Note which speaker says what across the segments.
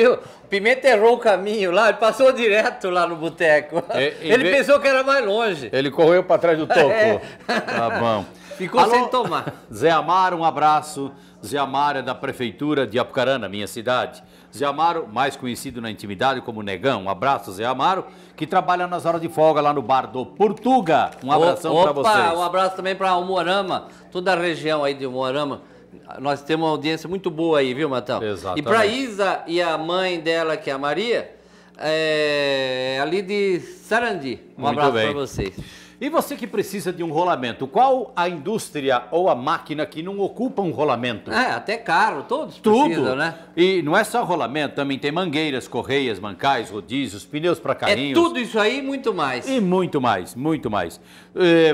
Speaker 1: viu? Pimenta errou o caminho lá, ele passou direto lá no boteco. Ele pensou que era mais longe.
Speaker 2: Ele correu para trás do toco. Tá bom.
Speaker 1: Ficou sem tomar.
Speaker 2: Zé Amaro, um abraço. Zé Amaro é da prefeitura de Apucarana, minha cidade. Zé Amaro, mais conhecido na intimidade como Negão. Um abraço, Zé Amaro, que trabalha nas horas de folga lá no bar do Portuga. Um abração para vocês.
Speaker 1: Um abraço também para Umuarama, toda a região aí de Umuarama. Nós temos uma audiência muito boa aí, viu, Matão?
Speaker 2: Exatamente.
Speaker 1: E para Isa e a mãe dela, que é a Maria, ali de Sarandi. Um abraço para vocês.
Speaker 2: E você que precisa de um rolamento, qual a indústria ou a máquina que não ocupa um rolamento?
Speaker 1: Até carro, todos precisam, né?
Speaker 2: E não é só rolamento, também tem mangueiras, correias, mancais, rodízios, pneus para carrinhos.
Speaker 1: É tudo isso aí e muito mais.
Speaker 2: E muito mais, muito mais.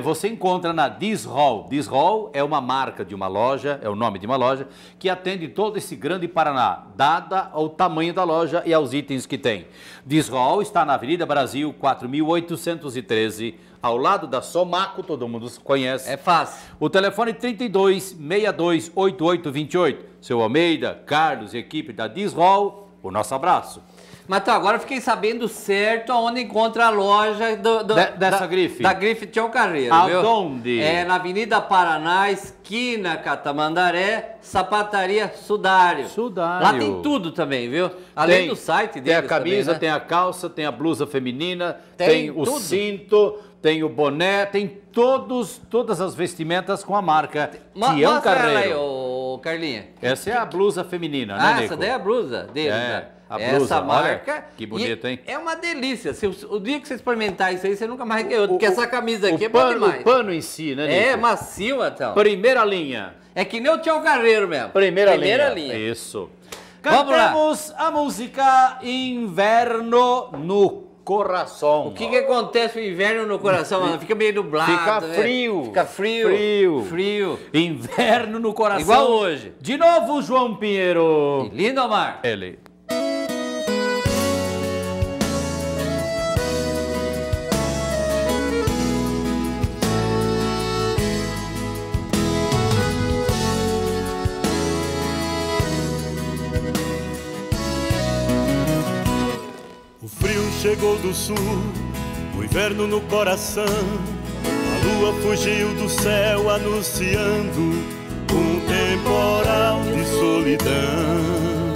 Speaker 2: Você encontra na Disrol. Disrol é uma marca de uma loja, é o nome de uma loja, que atende todo esse grande Paraná, dada ao tamanho da loja e aos itens que tem. Disrol está na Avenida Brasil, 4.813, ao lado da Somaco, todo mundo conhece.
Speaker 1: É fácil.
Speaker 2: O telefone 32628828. Seu Almeida, Carlos e equipe da Disrol, o nosso abraço.
Speaker 1: Matão, agora eu fiquei sabendo certo aonde encontra a loja
Speaker 2: dessa grife.
Speaker 1: Da grife Tião Carreiro, viu?
Speaker 2: Aonde?
Speaker 1: É na Avenida Paraná, esquina Catamandaré, Sapataria Sudário.
Speaker 2: Sudário.
Speaker 1: Lá tem tudo também, viu? Além do site deles.
Speaker 2: Tem a camisa,
Speaker 1: também, né?
Speaker 2: tem a calça, tem a blusa feminina, tem o
Speaker 1: tudo.
Speaker 2: cinto, tem o boné, tem todas as vestimentas com a marca Tião Carreiro.
Speaker 1: Aí, ô Carlinha.
Speaker 2: Essa é a blusa feminina, né, Nico?
Speaker 1: Essa daí é a blusa deles, né?
Speaker 2: A blusa,
Speaker 1: essa marca.
Speaker 2: Olha, que bonito, hein?
Speaker 1: É uma delícia. O dia que você experimentar isso aí, você nunca mais quer outro. Porque essa camisa aqui é boa demais.
Speaker 2: O pano em si, né, Nico?
Speaker 1: É macio, então.
Speaker 2: Primeira linha.
Speaker 1: É que nem o Tião Carreiro mesmo.
Speaker 2: Primeira linha. Isso. Cantemos a música Inverno no Coração.
Speaker 1: O que acontece no inverno no coração, mano? Fica meio nublado.
Speaker 2: Fica frio.
Speaker 1: Né? Fica frio.
Speaker 2: Frio. Inverno no coração.
Speaker 1: Igual hoje.
Speaker 2: De novo, João Pinheiro.
Speaker 1: E Lindomar.
Speaker 2: Ele.
Speaker 3: Chegou do sul, o inverno no coração. A lua fugiu do céu anunciando um temporal de solidão.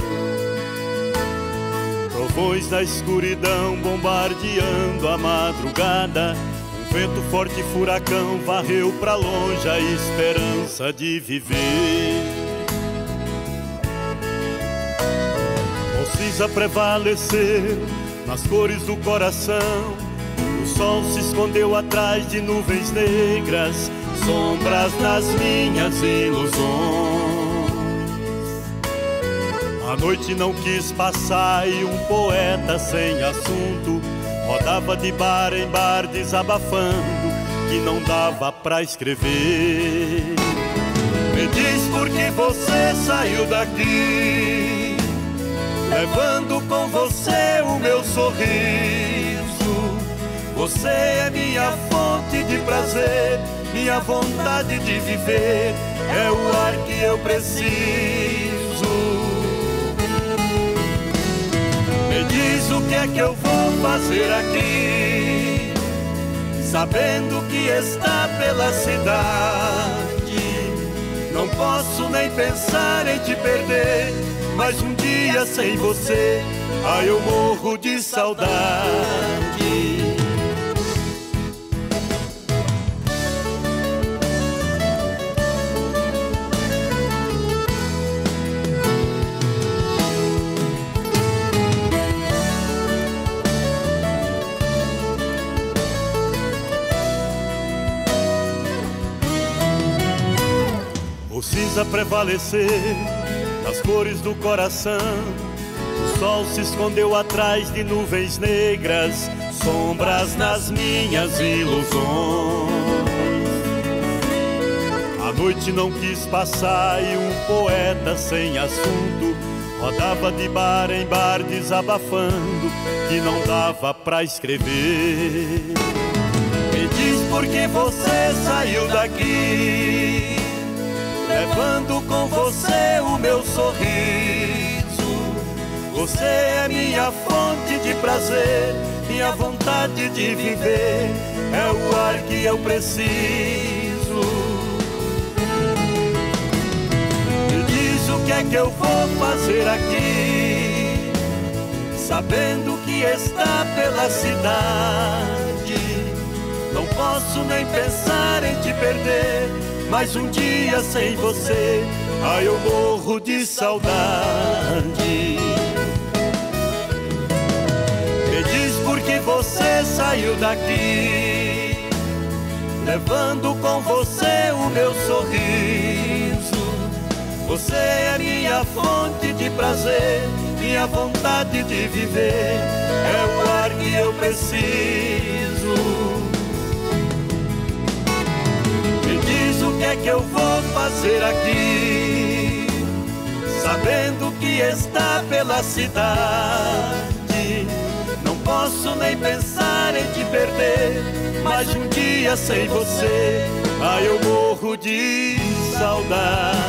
Speaker 3: Trovões da escuridão bombardeando a madrugada. Um vento forte e furacão varreu pra longe a esperança de viver. Precisa prevalecer nas cores do coração. O sol se escondeu atrás de nuvens negras, sombras nas minhas ilusões. A noite não quis passar e um poeta sem assunto rodava de bar em bar desabafando que não dava pra escrever. Me diz por que você saiu daqui, levando com você o meu sorriso. Você é minha fonte de prazer, minha vontade de viver, é o ar que eu preciso. Me diz o que é que eu vou fazer aqui, sabendo que está pela cidade. Não posso nem pensar em te perder, mas um dia sem você, ai, eu morro de saudade. O cinza prevalecer nas cores do coração. O sol se escondeu atrás de nuvens negras, sombras nas minhas ilusões. A noite não quis passar e um poeta sem assunto rodava de bar em bar desabafando que não dava pra escrever. Me diz por que você saiu daqui, levando com você o meu sorriso. Você é minha fonte de prazer, minha vontade de viver, é o ar que eu preciso. Me diz o que é que eu vou fazer aqui, sabendo que está pela cidade. Não posso nem pensar em te perder, mas um dia sem você, ai, eu morro de saudade. Me diz por que você saiu daqui, levando com você o meu sorriso. Você é minha fonte de prazer, minha vontade de viver, é o ar que eu preciso. Me diz o que é que eu vou fazer aqui, sabendo que está pela cidade. Não posso nem pensar em te perder, mas um dia sem você, ai, eu morro de saudade.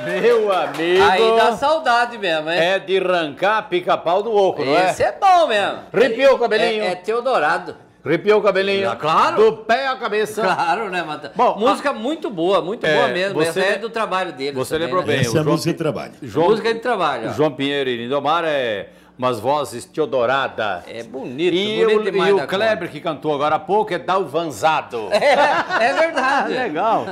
Speaker 2: Meu amigo.
Speaker 1: Aí dá saudade mesmo, hein?
Speaker 2: É de arrancar pica-pau do oco, não é?
Speaker 1: Esse é bom mesmo.
Speaker 2: Arrepiou o cabelinho.
Speaker 1: É Teodorado.
Speaker 2: Arrepiou o cabelinho.
Speaker 1: Claro.
Speaker 2: Do pé à cabeça.
Speaker 1: Claro, né, Mata?
Speaker 2: Bom,
Speaker 1: música muito boa mesmo.
Speaker 2: você
Speaker 1: Essa é do trabalho dele.
Speaker 2: Você
Speaker 1: também,
Speaker 2: lembrou
Speaker 1: né?
Speaker 2: bem.
Speaker 3: Essa é a música de trabalho.
Speaker 1: Música de trabalho. Ó.
Speaker 2: João Pinheiro e Lindomar é umas vozes Teodorada.
Speaker 1: É bonito,
Speaker 2: E
Speaker 1: bonito demais.
Speaker 2: o
Speaker 1: da
Speaker 2: Kleber,
Speaker 1: conta.
Speaker 2: que cantou agora há pouco, é Dalvanzado.
Speaker 1: É verdade.
Speaker 2: Legal.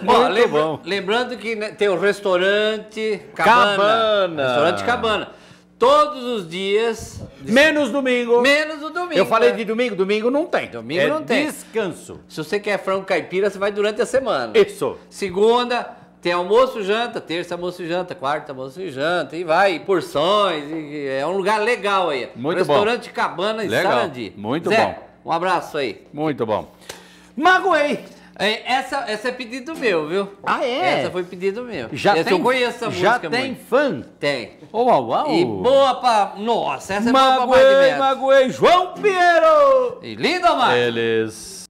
Speaker 1: Ó,
Speaker 2: Muito bom.
Speaker 1: Lembrando que né, tem o restaurante Cabana. Restaurante Cabana. Todos os dias.
Speaker 2: Menos domingo.
Speaker 1: Menos o domingo.
Speaker 2: Eu falei
Speaker 1: né?
Speaker 2: de domingo, domingo não tem.
Speaker 1: Domingo não tem.
Speaker 2: Descanso.
Speaker 1: Se você quer frango caipira, você vai durante a semana.
Speaker 2: Isso.
Speaker 1: Segunda, tem almoço e janta. Terça, almoço e janta. Quarta, almoço e janta. E vai, e porções. É um lugar legal aí.
Speaker 2: Muito bom.
Speaker 1: Restaurante Cabana em
Speaker 2: Legal.
Speaker 1: Sarandi.
Speaker 2: Muito
Speaker 1: Zé,
Speaker 2: bom.
Speaker 1: Um abraço aí.
Speaker 2: Muito bom. Magoei.
Speaker 1: Essa é pedido meu, viu?
Speaker 2: Ah, é?
Speaker 1: Essa foi pedido meu.
Speaker 2: Já
Speaker 1: essa
Speaker 2: tem,
Speaker 1: eu conheço essa música
Speaker 2: já tem
Speaker 1: muito.
Speaker 2: fã?
Speaker 1: Tem.
Speaker 2: Uau, uau.
Speaker 1: E boa pra... Nossa, essa é boa pra mais de metro.
Speaker 2: Magoei, João Pinheiro.
Speaker 1: E Lindomar.
Speaker 2: Eles...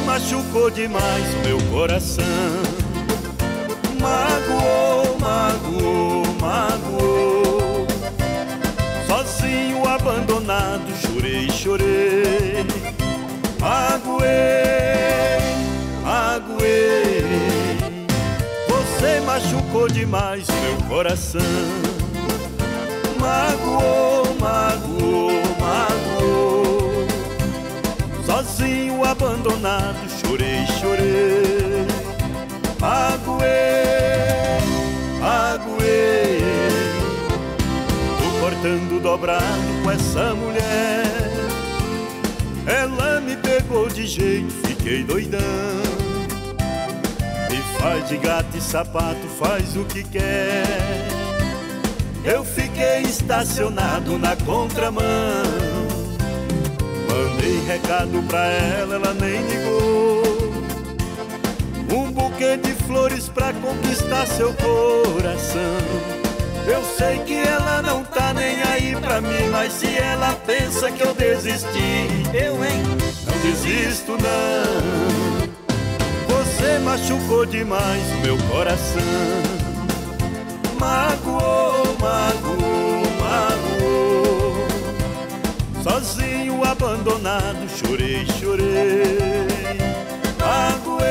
Speaker 3: Machucou demais o meu coração, magoou, magoou, magoou. Sozinho, abandonado, chorei, chorei. Magoei, magoei. Você machucou demais o meu coração, magoou, magoou, magoou. Sozinho, abandonado, chorei, chorei. Magoei, magoei. Tô cortando dobrado com essa mulher. Ela me pegou de jeito, fiquei doidão. Me faz de gato e sapato, faz o que quer. Eu fiquei estacionado na contramão. Mandei recado pra ela, ela nem ligou. Um buquê de flores pra conquistar seu coração. Eu sei que ela não tá nem aí pra mim, mas se ela pensa que eu desisti, não desisto não. Você machucou demais o meu coração. Magoou, magoou, magoou. Sozinho, abandonado, chorei, chorei. Magoei,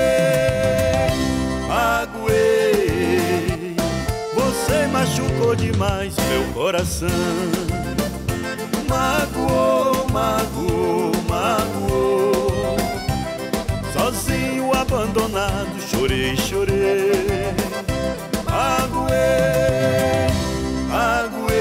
Speaker 3: magoei. Você machucou demais meu coração. Magoou, magoou, magoou. Sozinho, abandonado, chorei, chorei. Magoei, magoei.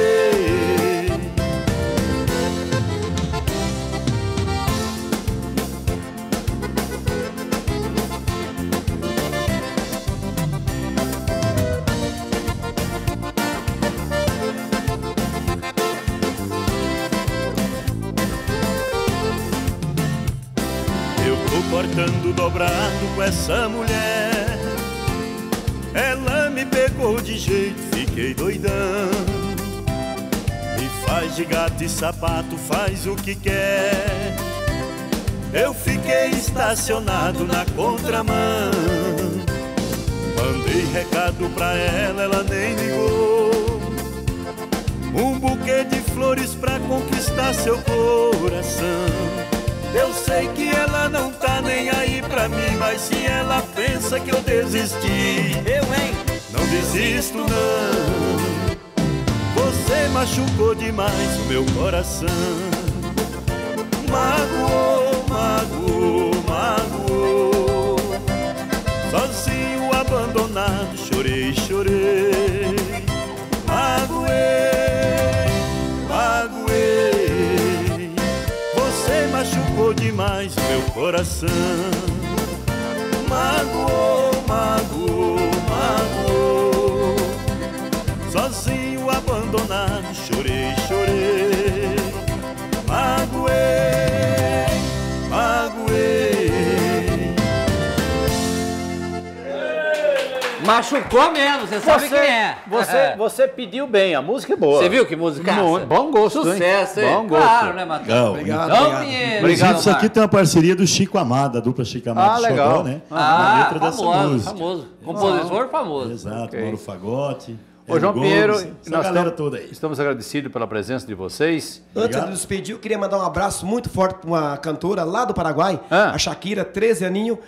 Speaker 3: cortando dobrado com essa mulher. Ela me pegou de jeito, fiquei doidão. Me faz de gato e sapato, faz o que quer. Eu fiquei estacionado na contramão. Mandei recado pra ela, ela nem ligou. Um buquê de flores pra conquistar seu coração. Eu sei que ela não tá nem aí pra mim, mas se ela pensa que eu desisti, não desisto não. Você machucou demais o meu coração. Magoou, magoou, magoou. Sozinho, abandonado, chorei, chorei. Magoei, magoei. Você machucou demais meu coração. Magoou, magoou, magoou. Sozinho, abandonado, chorei, chorei. Magoei, magoei.
Speaker 1: Machucou mesmo, você sabe quem é.
Speaker 2: Você pediu bem, a música é boa.
Speaker 1: Você viu que música?
Speaker 2: Bom gosto,
Speaker 1: sucesso,
Speaker 2: hein? Bom
Speaker 1: gosto. Claro,
Speaker 2: gosto.
Speaker 1: né, Matheus?
Speaker 3: Legal.
Speaker 4: Obrigado.
Speaker 3: Obrigado. Isso aqui tem uma parceria do Chico Amado, a dupla Chico Amado
Speaker 2: legal.
Speaker 3: Xodó, né?
Speaker 1: Ah,
Speaker 3: letra dessa
Speaker 1: famoso,
Speaker 3: música.
Speaker 1: famoso. Compositor famoso.
Speaker 3: Exato,
Speaker 2: Ok.
Speaker 3: Mauro Fagote.
Speaker 2: Ô, João
Speaker 3: Gomes,
Speaker 2: Pinheiro,
Speaker 3: essa galera toda aí.
Speaker 2: estamos agradecidos pela presença de vocês.
Speaker 4: Antes de despedir, eu queria mandar um abraço muito forte para uma cantora lá do Paraguai, a Shakira, 13 aninhos,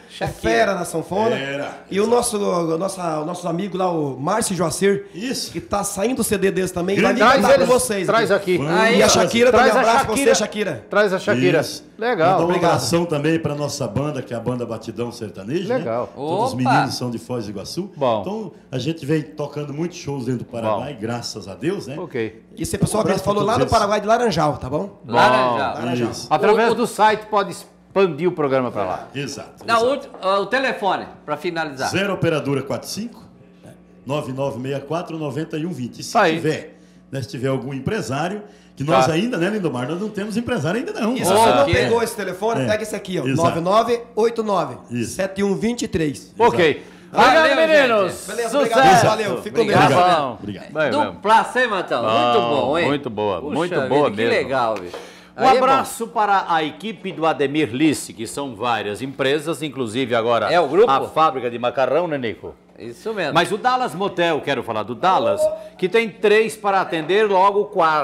Speaker 4: fera na sanfona.
Speaker 3: Fera.
Speaker 4: E o nosso amigo lá, o Márcio Joacir,
Speaker 3: Isso.
Speaker 4: que tá saindo o CD deles também,
Speaker 3: Grande
Speaker 4: vai
Speaker 3: traz
Speaker 4: cantar com
Speaker 2: eles,
Speaker 4: vocês.
Speaker 2: Traz aqui.
Speaker 1: Aí,
Speaker 4: E a
Speaker 1: ó.
Speaker 4: Shakira também,
Speaker 2: Traz a
Speaker 4: abraço pra
Speaker 2: Shakira.
Speaker 4: você, Shakira.
Speaker 2: Traz a Shakira.
Speaker 3: Isso.
Speaker 2: Legal.
Speaker 3: Mandar um
Speaker 4: Obrigado.
Speaker 3: abração também para nossa banda, que é a banda Batidão Sertanejo.
Speaker 2: Legal.
Speaker 3: Né? Todos os
Speaker 1: Opa.
Speaker 3: meninos são de Foz do Iguaçu.
Speaker 2: Bom.
Speaker 3: Então a gente vem tocando muitos shows dentro do Paraguai, graças a Deus, né?
Speaker 2: Ok.
Speaker 4: E esse pessoal que
Speaker 3: Um abraço
Speaker 4: falou
Speaker 3: pra
Speaker 4: lá
Speaker 3: todos
Speaker 4: do Paraguai de Laranjal, tá bom?
Speaker 1: Laranjal.
Speaker 3: Isso.
Speaker 2: Através do site pode expandir o programa para lá.
Speaker 3: Exato.
Speaker 1: Não,
Speaker 3: exato.
Speaker 1: o telefone, para finalizar.
Speaker 3: 0 operadora 45 9964 9120. E se
Speaker 2: Aí.
Speaker 3: tiver, né, se tiver algum empresário, que nós ainda, né, Lindomar, nós não temos empresário ainda não.
Speaker 4: E se
Speaker 1: Ó,
Speaker 4: você não
Speaker 1: que-
Speaker 4: pegou esse telefone,
Speaker 3: É.
Speaker 4: pega esse aqui, ó.
Speaker 3: Exato.
Speaker 4: 9989-7123.
Speaker 2: Ok.
Speaker 1: Valeu,
Speaker 2: Obrigado, meninos.
Speaker 1: gente.
Speaker 4: Beleza,
Speaker 2: Sucesso.
Speaker 4: obrigado, valeu. Fico
Speaker 1: Obrigado.
Speaker 4: mesmo.
Speaker 2: Tá bom.
Speaker 3: Obrigado.
Speaker 2: Vai, vai.
Speaker 1: Duplaça, hein, Matão? Muito bom, hein?
Speaker 2: Muito boa,
Speaker 1: Puxa
Speaker 2: muito
Speaker 1: vida,
Speaker 2: boa
Speaker 1: que
Speaker 2: mesmo.
Speaker 1: legal, bicho.
Speaker 2: Um
Speaker 1: Aí é bom.
Speaker 2: abraço para a equipe do Ademir Lisse, que são várias empresas, inclusive agora
Speaker 1: É o grupo?
Speaker 2: a fábrica de macarrão, né, Nico?
Speaker 1: Isso mesmo.
Speaker 2: Mas o Dallas Motel, quero falar do Dallas, que tem 3 para atender, logo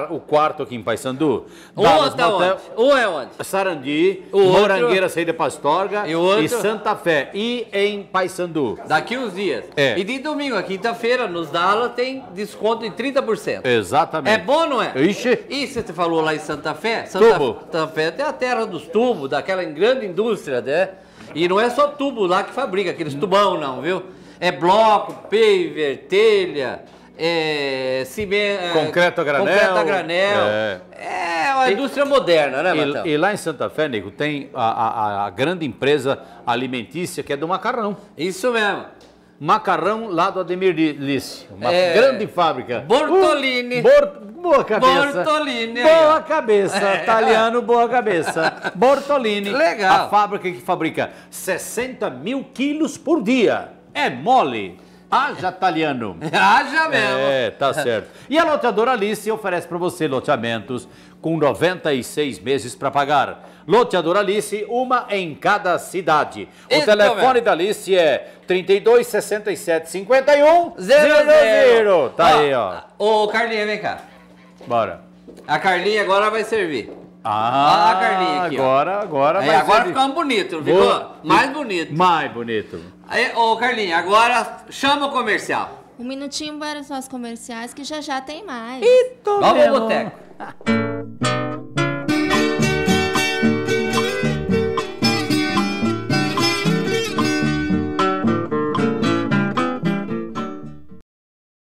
Speaker 2: o quarto aqui em Paysandu.
Speaker 1: Um
Speaker 2: Dallas
Speaker 1: tá onde? Um é onde?
Speaker 2: Sarandi,
Speaker 1: O outro?
Speaker 2: Morangueira, Saída Pastorga
Speaker 1: E o outro?
Speaker 2: e Santa Fé. E em Paysandu.
Speaker 1: Daqui uns dias.
Speaker 2: É.
Speaker 1: E de domingo, a quinta-feira, nos Dallas, tem desconto de 30%.
Speaker 2: Exatamente.
Speaker 1: É bom, não é?
Speaker 2: Ixi.
Speaker 1: E você falou lá em Santa Fé?
Speaker 2: Tubo.
Speaker 1: Santa Fé tem a terra dos tubos, daquela grande indústria, né? E não é só tubo lá que fabrica, aqueles tubão não, viu? É bloco, paver, telha, cimento...
Speaker 2: Concreto a granel.
Speaker 1: Concreto a granel. É uma indústria moderna, né, Matão?
Speaker 2: E lá em Santa Fé, Nico, tem a grande empresa alimentícia que é do macarrão.
Speaker 1: Isso mesmo.
Speaker 2: Macarrão lá do Ademir Lisse. Uma
Speaker 1: É.
Speaker 2: grande fábrica.
Speaker 1: Bortolini.
Speaker 2: Boa cabeça.
Speaker 1: Bortolini.
Speaker 2: Boa cabeça. Italiano, boa cabeça. Bortolini.
Speaker 1: Legal.
Speaker 2: A fábrica que fabrica 60 mil quilos por dia. É mole. Haja italiano.
Speaker 1: Haja mesmo.
Speaker 2: É, tá certo. E a loteadora Alice oferece para você loteamentos com 96 meses para pagar. Loteadora Alice, uma em cada cidade. O
Speaker 1: Isso
Speaker 2: telefone
Speaker 1: mesmo.
Speaker 2: da Alice é 32 67 51
Speaker 1: 00.
Speaker 2: Tá aí, ó.
Speaker 1: Ô, Carlinha, vem cá.
Speaker 2: Bora.
Speaker 1: A Carlinha agora vai servir.
Speaker 2: Ah,
Speaker 1: a Carlinha aqui, ó.
Speaker 2: agora
Speaker 1: Aí,
Speaker 2: vai
Speaker 1: agora
Speaker 2: ser-
Speaker 1: ficamos bonito, não ficou?
Speaker 2: Boa.
Speaker 1: Mais bonito.
Speaker 2: Mais bonito.
Speaker 1: Aí, ô, Carlinha, agora chama o comercial.
Speaker 5: Um minutinho para os nossos comerciais que já já tem mais.
Speaker 1: Vamos pro boteco.